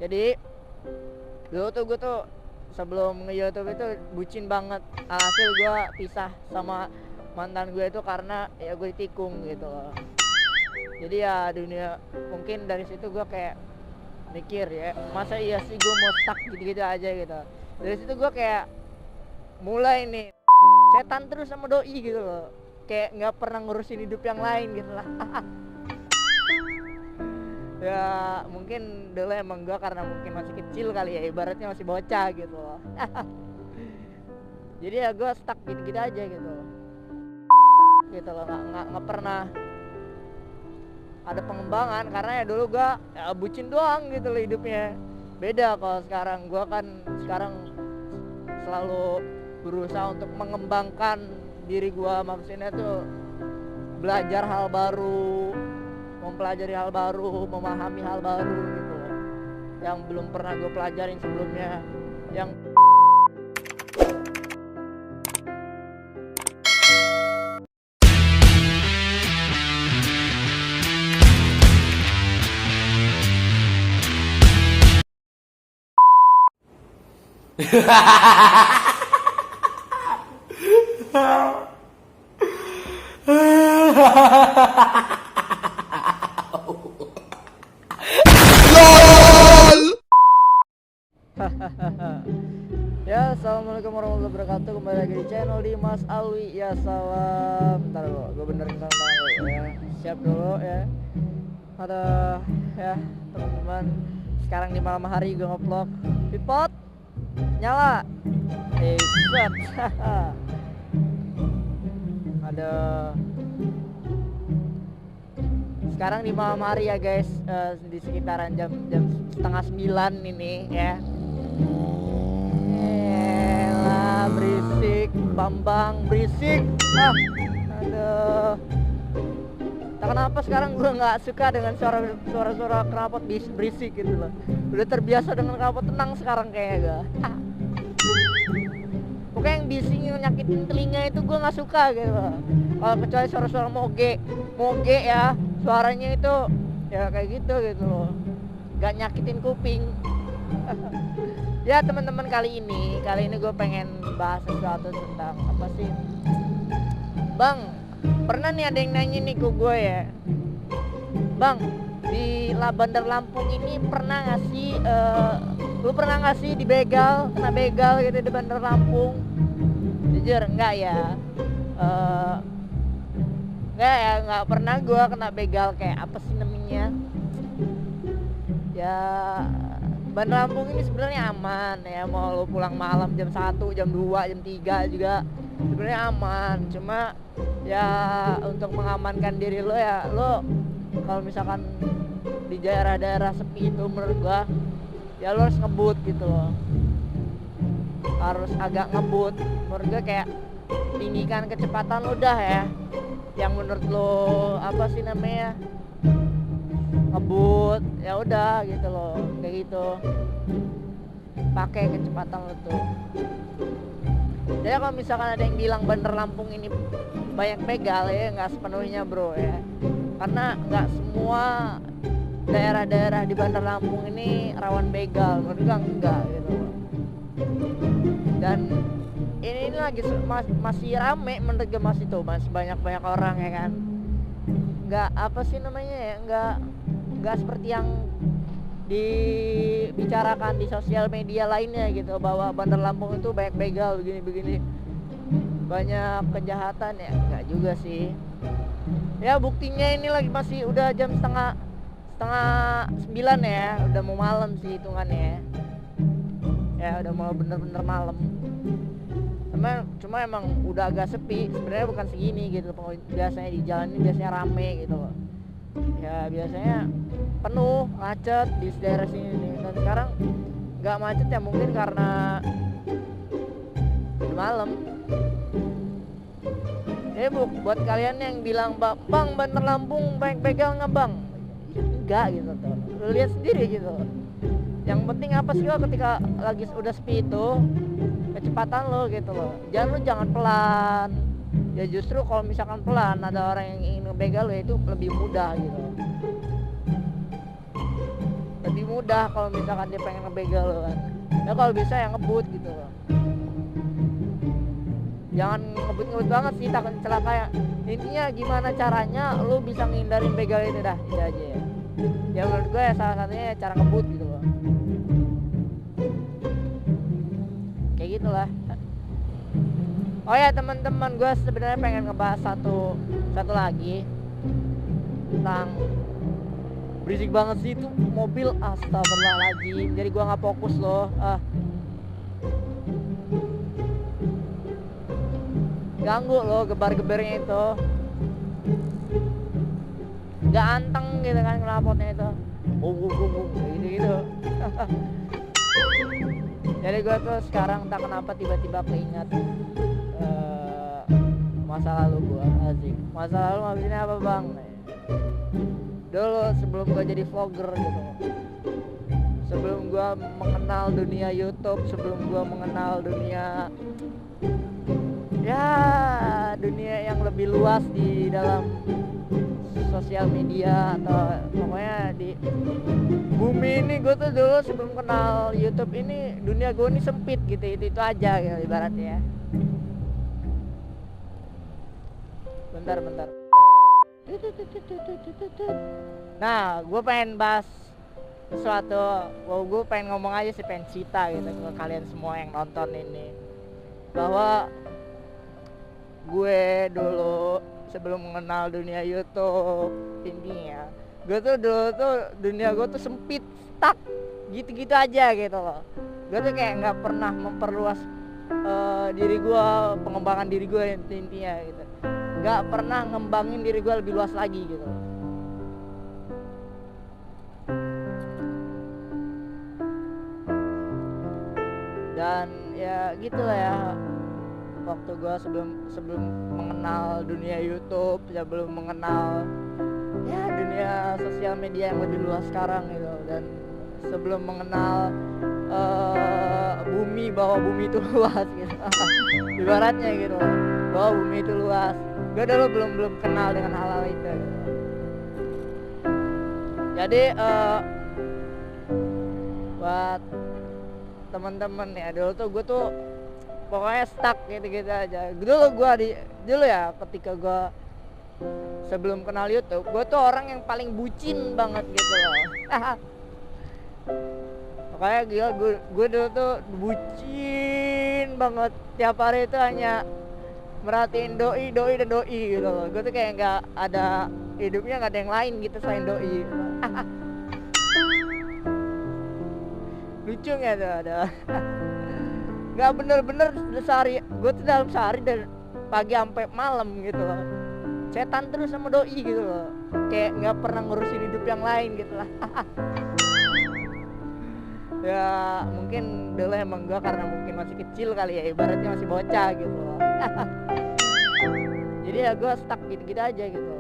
Jadi dulu tuh gue tuh sebelum nge-YouTube itu bucin banget. Alhasil gue pisah sama mantan gue itu karena ya gue ditikung gitu loh. Jadi ya dunia, mungkin dari situ gue kayak mikir ya, masa iya sih gue mau stuck gitu-gitu aja gitu. Dari situ gue kayak mulai nih setan terus sama doi gitu loh, kayak nggak pernah ngurusin hidup yang lain gitu lah. Ya mungkin dulu emang gue karena mungkin masih kecil kali ya, ibaratnya masih bocah gitu loh. Jadi ya gue stuck gitu-gitu aja gitu loh, nggak pernah ada pengembangan karena ya dulu gue ya bucin doang gitu loh hidupnya. Beda kalau sekarang, gue kan sekarang selalu berusaha untuk mengembangkan diri gue, maksudnya tuh belajar hal baru, mempelajari hal baru, memahami hal baru gitu loh, yang belum pernah gue pelajarin sebelumnya, yang ya. Assalamualaikum warahmatullahi wabarakatuh, kembali lagi di channel Dimas Alwi. Ya salam, bentar dulu gue benerin tangan dulu ya, siap dulu ya. Ada ya teman-teman, sekarang di malam hari gue nge-vlog. Pipot nyala, set. Ada sekarang di malam hari ya guys, di sekitaran jam setengah 9 ini ya. Berisik, Bambang berisik. Aduh. Tak kenapa sekarang gue nggak suka dengan suara knalpot berisik gitu loh. Udah terbiasa dengan knalpot tenang sekarang kayaknya gue. Pokoknya yang bising, yang nyakitin telinga itu gue nggak suka gitu loh. Kalau kecuali suara moge ya, suaranya itu ya kayak gitu loh, nggak nyakitin kuping. Ya teman-teman, kali ini gue pengen bahas sesuatu tentang apa sih, Bang. Pernah nih ada yang nanya nih ke gue ya, Bang, di Bandar Lampung ini pernah nggak sih lu pernah nggak sih kena begal gitu di Bandar Lampung? Jujur enggak ya, nggak pernah gue kena begal. Kayak apa sih namanya ya, Bandar Lampung ini sebenarnya aman ya, mau lo pulang malam jam 1, jam 2, jam 3 juga sebenarnya aman. Cuma ya untuk mengamankan diri lo ya, lo kalau misalkan di daerah-daerah sepi itu menurut gua ya lo harus ngebut gitu loh, harus agak ngebut. Menurut gua kayak tinggikan kecepatan lo dah ya, yang menurut lo apa sih namanya, ngebut ya udah gitu loh, kayak gitu, pakai kecepatan lo tuh. Jadi kalau misalkan ada yang bilang Bandar Lampung ini banyak begal ya, nggak sepenuhnya bro ya, karena nggak semua daerah-daerah di Bandar Lampung ini rawan begal, menurut gue enggak gitu loh. Dan ini lagi masih rame menurut gue, masih banyak orang ya kan. Nggak apa sih namanya ya, nggak seperti yang dibicarakan di sosial media lainnya gitu, bahwa Bandar Lampung itu banyak begal begini banyak kejahatan ya. Nggak juga sih ya, buktinya ini lagi masih udah jam setengah 9 ya, udah mau malam sih hitungannya ya, udah mau bener-bener malam. Cuma emang udah agak sepi sebenarnya, bukan segini gitu. Biasanya di jalan ini biasanya rame gitu loh ya, biasanya penuh macet di daerah sini nih. Dan sekarang nggak macet ya, mungkin karena udah malam. Buat kalian yang bilang Bang, Bandar Lampung banyak begal nggak Bang? Enggak gitu tuh, lu lihat sendiri gitu. Yang penting apa sih lo ketika lagi udah sepi itu, kecepatan lo gitu loh. Jangan pelan ya, justru kalau misalkan pelan ada orang yang ingin ngebegal lo itu lebih mudah gitu, lebih mudah kalau misalkan dia pengen ngebegal lo kan. Ya kalau bisa yang ngebut gitu loh. Jangan ngebut banget sih, takut celaka ya. Intinya gimana caranya lu bisa ngindarin begal itu dah, itu aja ya. Ya menurut gue ya salah satunya ya cara ngebut gitu loh. Kayak gitulah. Oh ya teman-teman, gue sebenarnya pengen ngebahas satu lagi tentang berisik banget sih itu mobil, astagfirullahaladzim. Jadi gue nggak fokus loh. Ganggu loh gebar-gebernya itu. Gak anteng gitu kan knalpotnya itu. Gitu. Jadi gue tuh sekarang tak kenapa tiba-tiba keinget masa lalu gue. Asik. Masa lalu maksudnya apa bang? Dulu sebelum gue jadi vlogger gitu, sebelum gue mengenal dunia YouTube, sebelum gue mengenal dunia yang lebih luas di dalam sosial media atau pokoknya di bumi ini, gue tuh dulu sebelum kenal YouTube ini dunia gue ini sempit gitu, itu aja gitu ibaratnya ya. Bentar. Nah, gue pengen bahas sesuatu. Gue pengen ngomong aja sih, pengen cerita gitu ke kalian semua yang nonton ini, bahwa gue dulu sebelum mengenal dunia YouTube ini ya, gue tuh dulu tuh dunia gue tuh sempit, stuck gitu-gitu aja gitu loh. Gue tuh kayak nggak pernah memperluas diri gue, pengembangan diri gue intinya gitu. Gak pernah ngembangin diri gue lebih luas lagi gitu. Dan ya gitulah ya, waktu gue sebelum mengenal dunia YouTube, ya belum mengenal ya dunia sosial media yang lebih luas sekarang gitu, dan sebelum mengenal bumi, bahwa bumi itu luas gitu. Ibaratnya gitu, bahwa bumi itu luas. Gue dulu belum kenal dengan hal-hal itu gitu. Jadi buat teman-teman ya, dulu tuh gue tuh pokoknya stuck gitu-gitu aja. Dulu ya, ketika gue sebelum kenal YouTube, gue tuh orang yang paling bucin banget gitu loh. Pokoknya gila, gue dulu tuh bucin banget. Tiap hari itu hanya merhatiin doi gitu loh. Gue tuh kayak nggak ada hidupnya, nggak ada yang lain gitu selain doi. Lucu nggak tuh ada? Nggak bener-bener sehari, gue tuh dalam sehari dari pagi sampai malam gitu loh, cetan terus sama doi gitu loh. Kayak nggak pernah ngurusin hidup yang lain gitu lah. Ya mungkin dulu emang gue karena mungkin masih kecil kali ya, ibaratnya masih bocah gitu loh. Jadi ya gue stuck gitu-gitu aja gitu,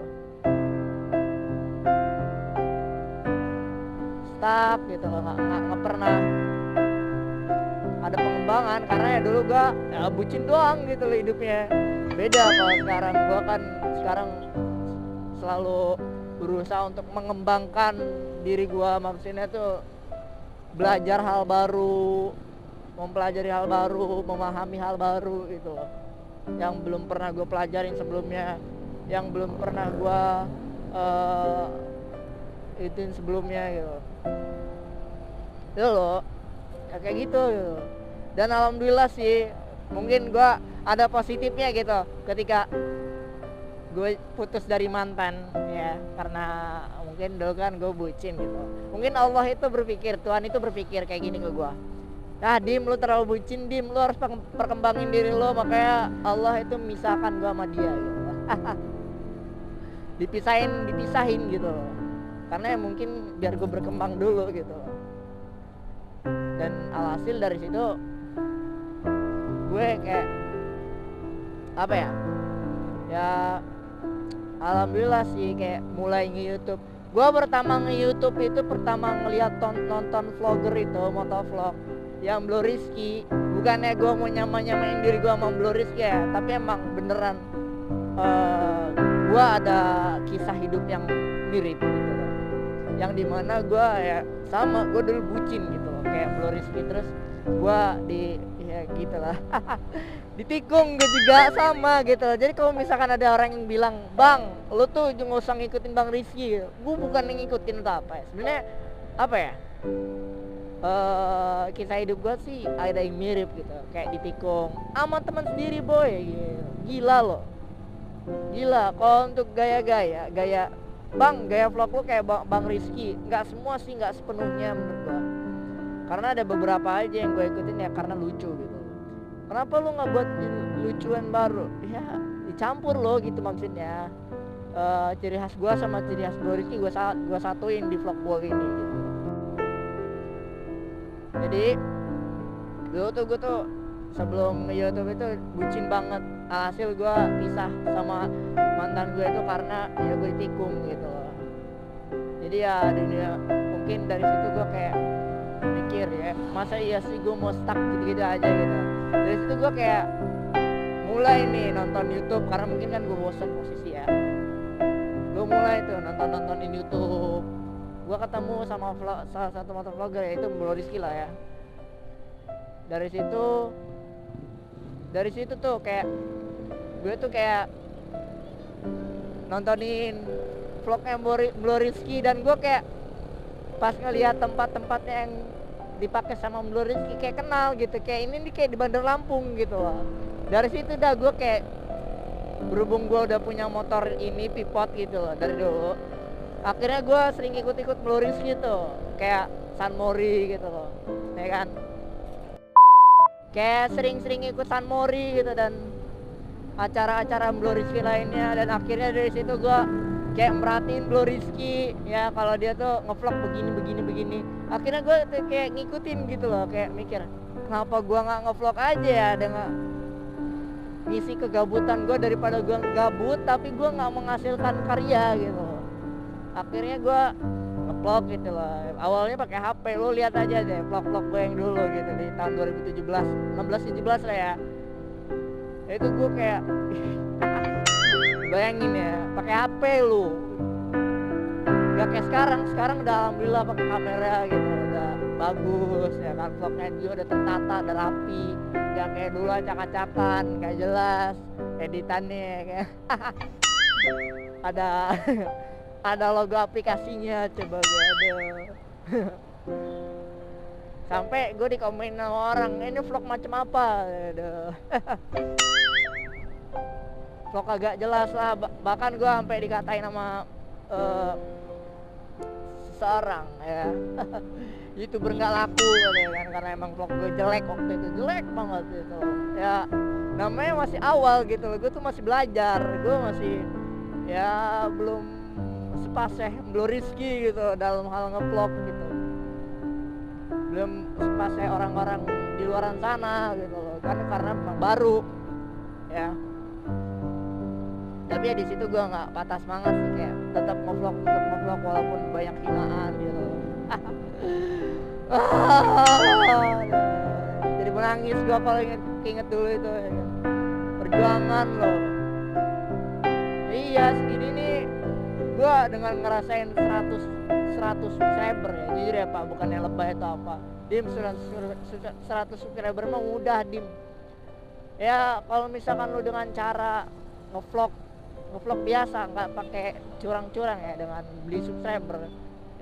stuck gitu loh, nggak pernah ada pengembangan, karena ya dulu gue ya bucin doang gitu loh hidupnya. Beda kalau sekarang, gue kan sekarang selalu berusaha untuk mengembangkan diri gue, maksudnya tuh belajar hal baru, mempelajari hal baru, memahami hal baru gitu loh, yang belum pernah gue pelajarin sebelumnya, yang belum pernah gue ituin sebelumnya gitu loh. Ya kayak gitu. Dan alhamdulillah sih, mungkin gue ada positifnya gitu ketika gue putus dari mantan ya, karena mungkin dulu kan gue bucin gitu. Mungkin Allah itu berpikir, Tuhan itu berpikir kayak gini ke gue, nah Dim, lu terlalu bucin Dim, lu harus perkembangin diri lu, makanya Allah itu memisahkan gue sama dia gitu. dipisahin gitu, karena ya mungkin biar gue berkembang dulu gitu. Dan alhasil dari situ gue kayak apa ya alhamdulillah sih, kayak mulai nge-YouTube. Gue pertama nge-YouTube itu pertama ngeliat nonton vlogger itu, motovlog yang Blue Rizky. Bukannya gue mau nyamain diri gue sama Blue Rizky ya, tapi emang beneran gue ada kisah hidup yang mirip gitu loh. yang dimana gue ya sama, gue dulu bucin gitu loh, kayak Blue Rizky, terus gue ya gitu lah ditikung gue juga sama gitu. Jadi kalau misalkan ada orang yang bilang, bang lu tuh nggak usah ngikutin Bang Rizky, gue bukan ngikutin atau apa ya, sebenarnya apa ya, kisah hidup gue sih ada yang mirip gitu, kayak ditikung sama teman sendiri boy gitu. Gila loh, gila. Kalau untuk gaya vlog lu kayak Bang Rizky, nggak semua sih, nggak sepenuhnya menurut gue, karena ada beberapa aja yang gue ikutin ya karena lucu gitu. Kenapa lu nggak buat lucuan baru? Ya dicampur lo gitu maksudnya. Ciri khas gue sama ciri khas Bang Rizky gue satuin di vlog gue ini gitu. Jadi gue tuh sebelum YouTube itu bucin banget. Alhasil gue pisah sama mantan gue itu karena ya gue ditikung gitu loh. Jadi ya dunia, mungkin dari situ gue kayak mikir ya, masa iya sih gue mau stuck gitu-gitu aja gitu. Dari situ gue kayak mulai nih nonton YouTube, karena mungkin kan gue bosan posisi ya. Gue mulai tuh nontonin YouTube. Gue ketemu sama salah satu motovlogger, yaitu Blue Rizky lah ya. Dari situ tuh kayak gue tuh kayak nontonin vlognya Blue Rizky, dan gue kayak pas ngelihat tempat-tempatnya yang dipakai sama Blue Rizky kayak kenal gitu, kayak ini nih kayak di Bandar Lampung gitu loh. Dari situ dah gue kayak, berhubung gue udah punya motor ini Pipot gitu loh dari dulu, akhirnya gue sering ikut-ikut Blue Rizky tuh, kayak San Mori gitu loh ya kan, kayak sering-sering ikut San Mori gitu dan acara-acara Blue Rizky lainnya. Dan akhirnya dari situ gue kayak merhatiin Blue Rizky ya, kalau dia tuh ngevlog begini. Akhirnya gue tuh kayak ngikutin gitu loh, kayak mikir kenapa gue nggak ngevlog aja ya, dengan ngisi kegabutan gue, daripada gue gabut tapi gue nggak menghasilkan karya gitu. Akhirnya gue ngevlog gitu loh. Awalnya pakai HP, lo lihat aja deh vlog-vlog gue yang dulu gitu di tahun 2017 lah ya. Itu gue kayak bayangin ya, pakai HP lu, gak kayak sekarang udah alhamdulillah pakai kamera gitu, udah bagus ya kan, vlognya juga udah tertata, udah rapi, gak kayak dulu acak-acakan, gak jelas editannya kayak ada logo aplikasinya, coba gue ada sampai gue dikomenin sama orang, ini vlog macam apa, aduh vlog agak jelas lah. Bahkan gue sampai dikatain sama seseorang ya YouTuber nggak laku katanya kan, karena emang vlog gue jelek waktu itu, jelek banget gitu ya. Namanya masih awal gitu loh, gue tuh masih belajar, gue masih ya belum sepaseh Blue Rizky gitu dalam hal ngevlog gitu, belum sepaseh orang-orang di luaran sana gitu loh kan, karena memang baru ya. Tapi ya di situ gue nggak patah semangat sih, kayak tetap ngevlog walaupun banyak hinaan gitu. Jadi menangis gue kalau inget dulu itu ya. Perjuangan loh. Iya segini nih gue dengan ngerasain 100 subscriber ya, jujur ya Pak, bukannya lebay atau apa. Dim 100 subscriber mah udah Dim. Ya kalau misalkan lu dengan cara ngevlog biasa, nggak pakai curang-curang ya dengan beli subscriber,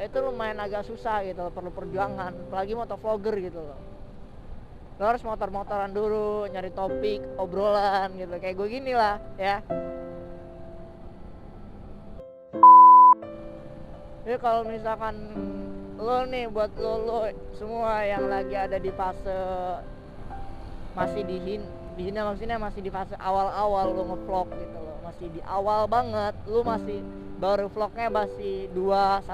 itu lumayan agak susah gitu, perlu perjuangan, apalagi motovlogger gitu loh. Lo harus motor-motoran dulu, nyari topik obrolan gitu, kayak gue gini lah ya. Jadi kalau misalkan lo nih, buat lo semua yang lagi ada di fase masih dihina maksudnya masih di fase awal-awal lo ngevlog gitu loh, masih di awal banget, lu masih baru vlognya masih 1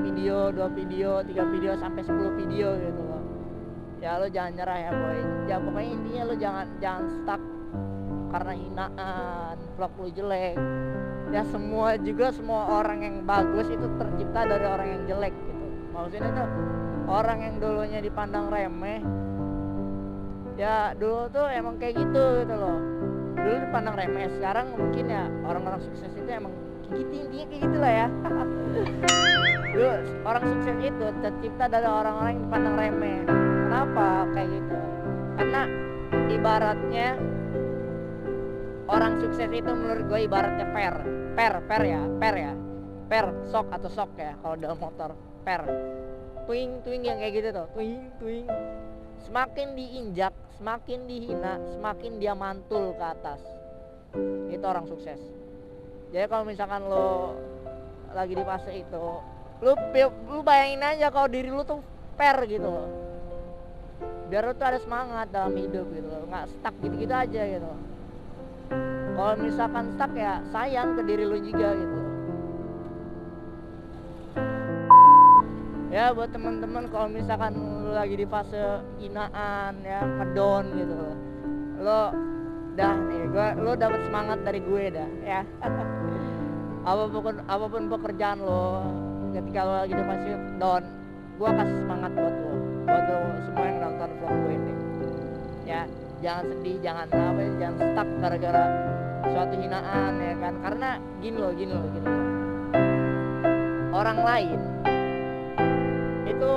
video, 2 video, 3 video sampai 10 video gitu loh. Ya lo jangan nyerah ya boy. Ya pokoknya intinya lo jangan stuck karena hinaan, vlog lu jelek. Ya semua orang yang bagus itu tercipta dari orang yang jelek gitu. Maksudnya tuh orang yang dulunya dipandang remeh, ya dulu tuh emang kayak gitu loh, dulu dipandang remeh. Sekarang mungkin ya orang-orang sukses itu emang gitu, intinya kayak gitulah ya. Dulu orang sukses itu tercipta dari orang-orang yang dipandang remeh. Kenapa kayak gitu? Karena ibaratnya orang sukses itu menurut gue ibaratnya per sok atau sok ya kalau dalam motor, per twing yang kayak gitu tuh, twing. Semakin diinjak, semakin dihina, semakin dia mantul ke atas. Itu orang sukses. Jadi kalau misalkan lo lagi di fase itu, lu bayangin aja kalau diri lu tuh per gitu loh. Biar lu tuh ada semangat dalam hidup gitu loh, nggak stuck gitu-gitu aja gitu. Kalau misalkan stuck ya sayang ke diri lu juga gitu loh. Ya buat teman-teman kalau misalkan lu lagi di fase hinaan ya, ngedown gitu loh, lo dah nih lo dapat semangat dari gue dah ya. apapun pekerjaan lo, ketika lo lagi di fase down, gue kasih semangat buat lo semua yang nonton vlog gue ini ya. Jangan sedih, jangan stuck gara-gara suatu hinaan ya kan. Karena gini loh, orang lain itu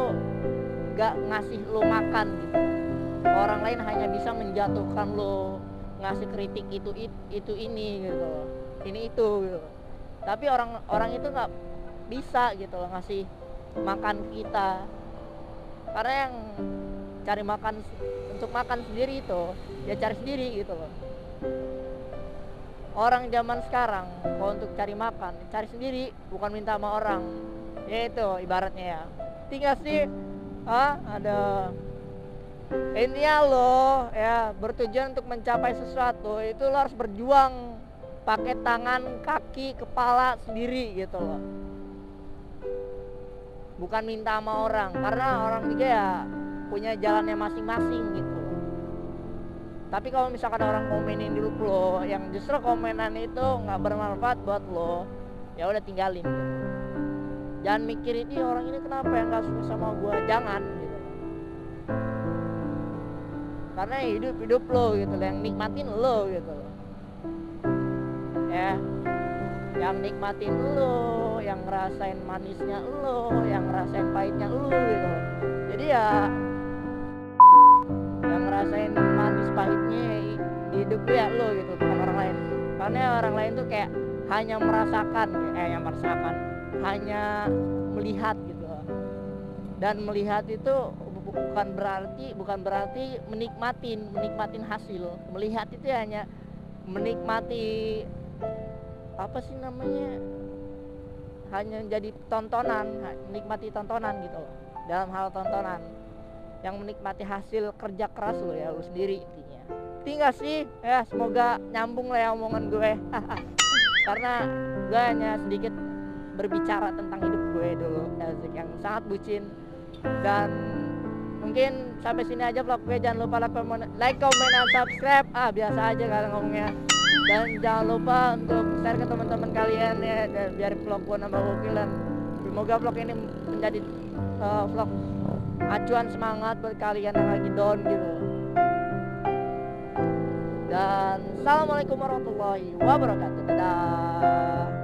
gak ngasih lo makan gitu. Orang lain hanya bisa menjatuhkan lo, ngasih kritik itu ini gitu, ini itu gitu. Tapi orang itu nggak bisa gitu loh ngasih makan kita. Karena yang cari makan untuk makan sendiri itu ya cari sendiri gitu loh. Orang zaman sekarang kalau untuk cari makan cari sendiri, bukan minta sama orang. Ya itu ibaratnya ya. Tinggal sih ada intinya lo ya bertujuan untuk mencapai sesuatu itu lo harus berjuang pakai tangan, kaki, kepala sendiri gitu loh. Bukan minta sama orang, karena orang juga ya punya jalannya masing-masing gitu. Tapi kalau misalkan orang komenin di grup lo yang justru komenan itu nggak bermanfaat buat lo, ya udah tinggalin gitu. Jangan mikirin orang ini kenapa yang nggak suka sama gue, jangan gitu. Karena hidup lo gitu, yang nikmatin lo gitu loh. Ya, yang nikmatin lo, yang ngerasain manisnya lo, yang ngerasain pahitnya lo gitu. Jadi ya yang ngerasain manis pahitnya hidup lo ya lo gitu, bukan orang lain. Karena orang lain tuh kayak hanya merasakan, hanya melihat gitu. Dan melihat itu bukan berarti menikmatin hasil. Melihat itu hanya menikmati apa sih namanya, hanya jadi tontonan, menikmati tontonan gitu loh. Dalam hal tontonan yang menikmati hasil kerja keras lo ya lo sendiri intinya. Tinggal sih ya, semoga nyambung lah ya omongan gue. Karena gue hanya sedikit berbicara tentang hidup gue dulu yang sangat bucin. Dan mungkin sampai sini aja vlog gue. Jangan lupa like, comment, dan subscribe. Biasa aja kalian ngomongnya. Dan jangan lupa untuk share ke teman-teman kalian ya, biar vlog gue nambah gokil. Dan semoga vlog ini menjadi vlog acuan semangat buat kalian yang lagi down gitu. Dan assalamualaikum warahmatullahi wabarakatuh. Dadah.